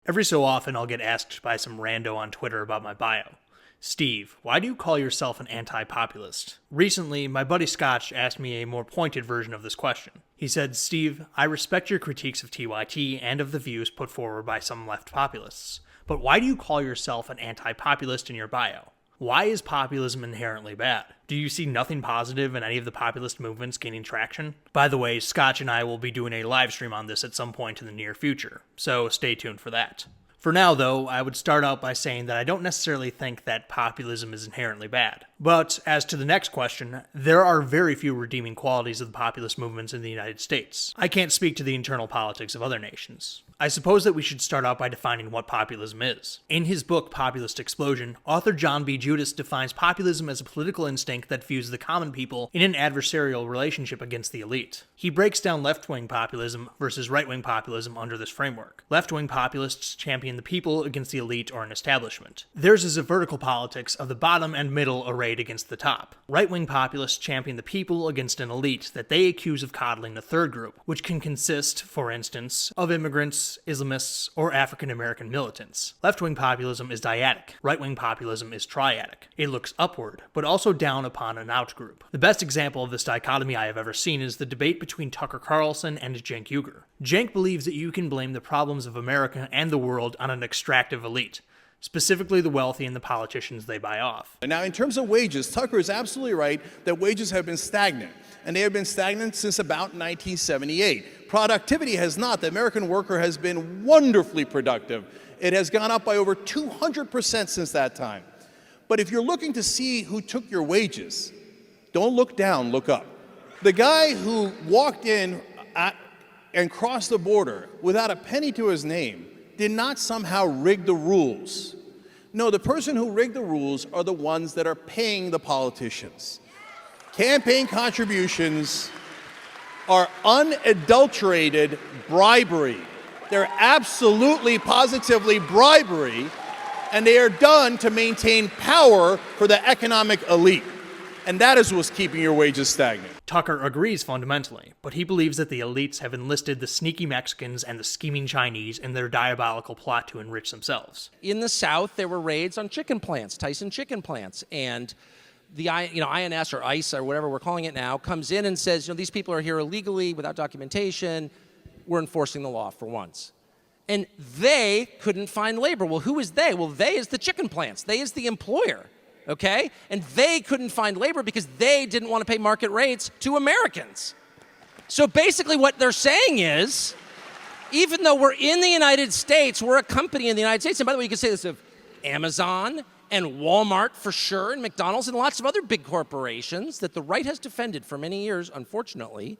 Every so often I'll get asked by some rando on Twitter about my bio. Steve, why do you call yourself an anti-populist? Recently, my buddy Scotch asked me a more pointed version of this question. He said, Steve, I respect your critiques of TYT and of the views put forward by some left populists, but why do you call yourself an anti-populist in your bio? Why is populism inherently bad? Do you see nothing positive in any of the populist movements gaining traction? By the way, Scotch and I will be doing a live stream on this at some point in the near future, so stay tuned for that. For now, though, I would start out by saying that I don't necessarily think that populism is inherently bad. But as to the next question, there are very few redeeming qualities of the populist movements in the United States. I can't speak to the internal politics of other nations. I suppose that we should start out by defining what populism is. In his book, Populist Explosion, author John B. Judas defines populism as a political instinct that views the common people in an adversarial relationship against the elite. He breaks down left-wing populism versus right-wing populism under this framework. Left-wing populists champion the people against the elite or an establishment. Theirs is a vertical politics of the bottom and middle arrayed against the top. Right-wing populists champion the people against an elite that they accuse of coddling the third group, which can consist, for instance, of immigrants, Islamists, or African-American militants. Left-wing populism is dyadic. Right-wing populism is triadic. It looks upward, but also down upon an outgroup. The best example of this dichotomy I have ever seen is the debate between Tucker Carlson and Cenk Uygur. Cenk believes that you can blame the problems of America and the world on an extractive elite, specifically the wealthy and the politicians they buy off. Now, in terms of wages, Tucker is absolutely right that wages have been stagnant, and they have been stagnant since about 1978. Productivity has not. The American worker has been wonderfully productive. It has gone up by over 200% since that time. But if you're looking to see who took your wages, don't look down, look up. The guy who walked in and crossed the border without a penny to his name did not somehow rig the rules. No, the person who rigged the rules are the ones that are paying the politicians. Campaign contributions are unadulterated bribery. They're absolutely, positively bribery, and they are done to maintain power for the economic elite. And that is what's keeping your wages stagnant. Tucker agrees fundamentally, but he believes that the elites have enlisted the sneaky Mexicans and the scheming Chinese in their diabolical plot to enrich themselves. In the South, there were raids on chicken plants, Tyson chicken plants, and the INS or ICE or whatever we're calling it now comes in and says, these people are here illegally without documentation. We're enforcing the law for once. And they couldn't find labor. Well, who is they? Well, they is the chicken plants. They is the employer. Okay? And they couldn't find labor because they didn't want to pay market rates to Americans. So basically what they're saying is, even though we're in the United States, we're a company in the United States, and by the way, you can say this of Amazon and Walmart for sure, and McDonald's and lots of other big corporations that the right has defended for many years, unfortunately,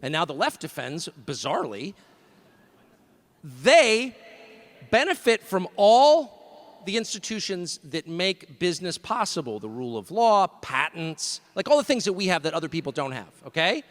and now the left defends, bizarrely. They benefit from all the institutions that make business possible, the rule of law, patents, like all the things that we have that other people don't have, okay?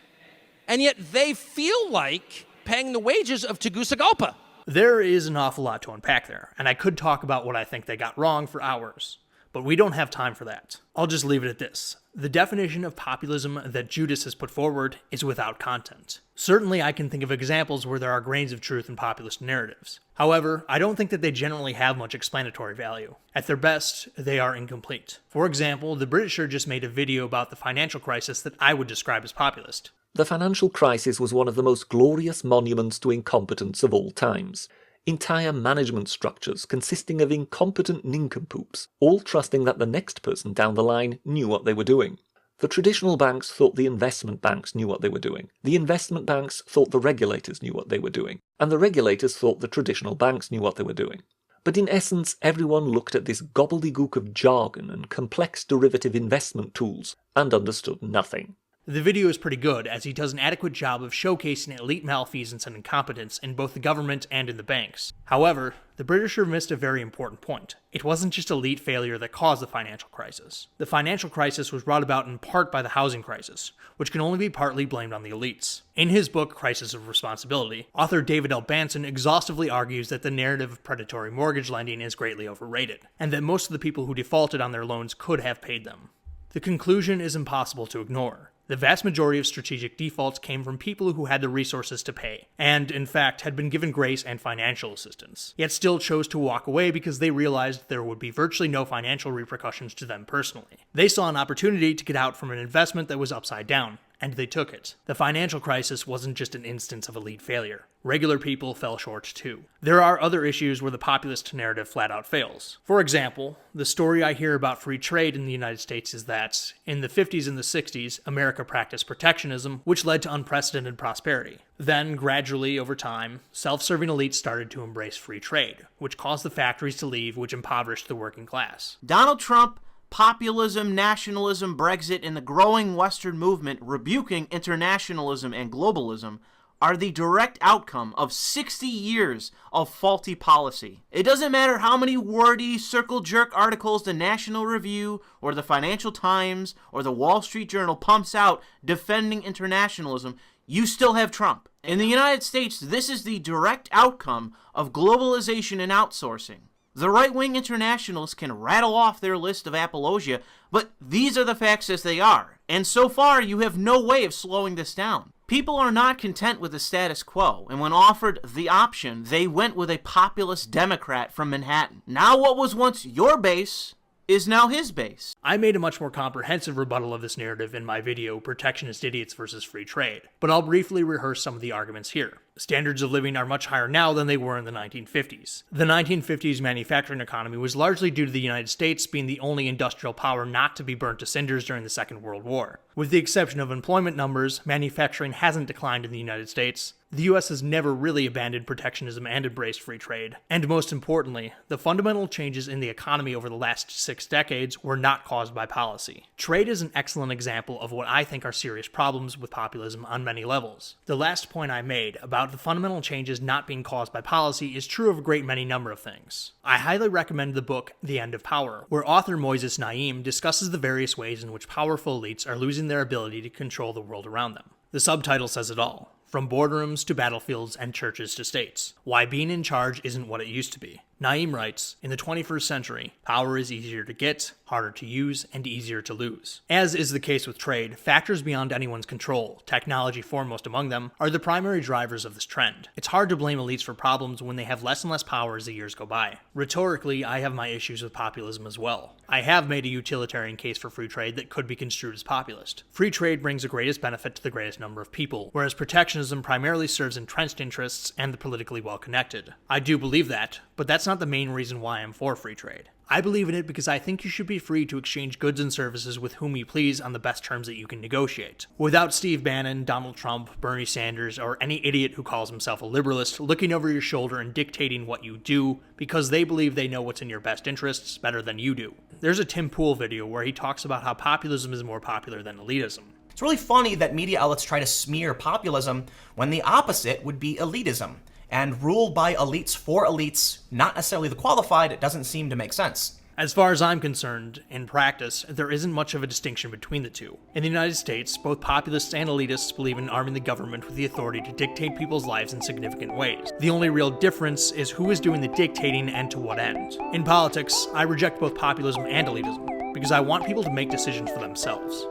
And yet they feel like paying the wages of Tegucigalpa. There is an awful lot to unpack there, and I could talk about what I think they got wrong for hours, but we don't have time for that. I'll just leave it at this. The definition of populism that Judas has put forward is without content. Certainly, I can think of examples where there are grains of truth in populist narratives. However, I don't think that they generally have much explanatory value. At their best, they are incomplete. For example, the Britisher just made a video about the financial crisis that I would describe as populist. The financial crisis was one of the most glorious monuments to incompetence of all times. Entire management structures consisting of incompetent nincompoops, all trusting that the next person down the line knew what they were doing. The traditional banks thought the investment banks knew what they were doing. The investment banks thought the regulators knew what they were doing. And the regulators thought the traditional banks knew what they were doing. But in essence, everyone looked at this gobbledygook of jargon and complex derivative investment tools and understood nothing. The video is pretty good, as he does an adequate job of showcasing elite malfeasance and incompetence in both the government and in the banks. However, the Britisher missed a very important point. It wasn't just elite failure that caused the financial crisis. The financial crisis was brought about in part by the housing crisis, which can only be partly blamed on the elites. In his book, Crisis of Responsibility, author David L. Banson exhaustively argues that the narrative of predatory mortgage lending is greatly overrated, and that most of the people who defaulted on their loans could have paid them. The conclusion is impossible to ignore. The vast majority of strategic defaults came from people who had the resources to pay, and, in fact, had been given grace and financial assistance, yet still chose to walk away because they realized there would be virtually no financial repercussions to them personally. They saw an opportunity to get out from an investment that was upside down, and they took it. The financial crisis wasn't just an instance of elite failure. Regular people fell short too. There are other issues where the populist narrative flat out fails. For example, the story I hear about free trade in the United States is that, in the 50s and the 60s, America practiced protectionism, which led to unprecedented prosperity. Then, gradually, over time, self-serving elites started to embrace free trade, which caused the factories to leave, which impoverished the working class. Donald Trump, populism, nationalism, Brexit, and the growing Western movement rebuking internationalism and globalism are the direct outcome of 60 years of faulty policy. It doesn't matter how many wordy, circle-jerk articles the National Review or the Financial Times or the Wall Street Journal pumps out defending internationalism, you still have Trump. In the United States, this is the direct outcome of globalization and outsourcing. The right-wing internationalists can rattle off their list of apologia, but these are the facts as they are, and so far you have no way of slowing this down. People are not content with the status quo, and when offered the option, they went with a populist Democrat from Manhattan. Now what was once your base is now his base. I made a much more comprehensive rebuttal of this narrative in my video, Protectionist Idiots versus Free Trade, but I'll briefly rehearse some of the arguments here. Standards of living are much higher now than they were in the 1950s. The 1950s manufacturing economy was largely due to the United States being the only industrial power not to be burnt to cinders during the Second World War. With the exception of employment numbers, manufacturing hasn't declined in the United States. The US has never really abandoned protectionism and embraced free trade. And most importantly, the fundamental changes in the economy over the last 6 decades were not caused by policy. Trade is an excellent example of what I think are serious problems with populism on many levels. The last point I made about the fundamental changes not being caused by policy is true of a great many number of things. I highly recommend the book The End of Power, where author Moises Naim discusses the various ways in which powerful elites are losing their ability to control the world around them. The subtitle says it all. From boardrooms to battlefields and churches to states. Why being in charge isn't what it used to be. Naim writes, in the 21st century, power is easier to get, harder to use, and easier to lose. As is the case with trade, factors beyond anyone's control, technology foremost among them, are the primary drivers of this trend. It's hard to blame elites for problems when they have less and less power as the years go by. Rhetorically, I have my issues with populism as well. I have made a utilitarian case for free trade that could be construed as populist. Free trade brings the greatest benefit to the greatest number of people, whereas protectionism primarily serves entrenched interests and the politically well-connected. I do believe that, but that's not the main reason why I'm for free trade. I believe in it because I think you should be free to exchange goods and services with whom you please on the best terms that you can negotiate. Without Steve Bannon, Donald Trump, Bernie Sanders, or any idiot who calls himself a liberalist looking over your shoulder and dictating what you do because they believe they know what's in your best interests better than you do. There's a Tim Pool video where he talks about how populism is more popular than elitism. It's really funny that media outlets try to smear populism when the opposite would be elitism. And ruled by elites for elites, not necessarily the qualified, it doesn't seem to make sense. As far as I'm concerned, in practice, there isn't much of a distinction between the two. In the United States, both populists and elitists believe in arming the government with the authority to dictate people's lives in significant ways. The only real difference is who is doing the dictating and to what end. In politics, I reject both populism and elitism, because I want people to make decisions for themselves.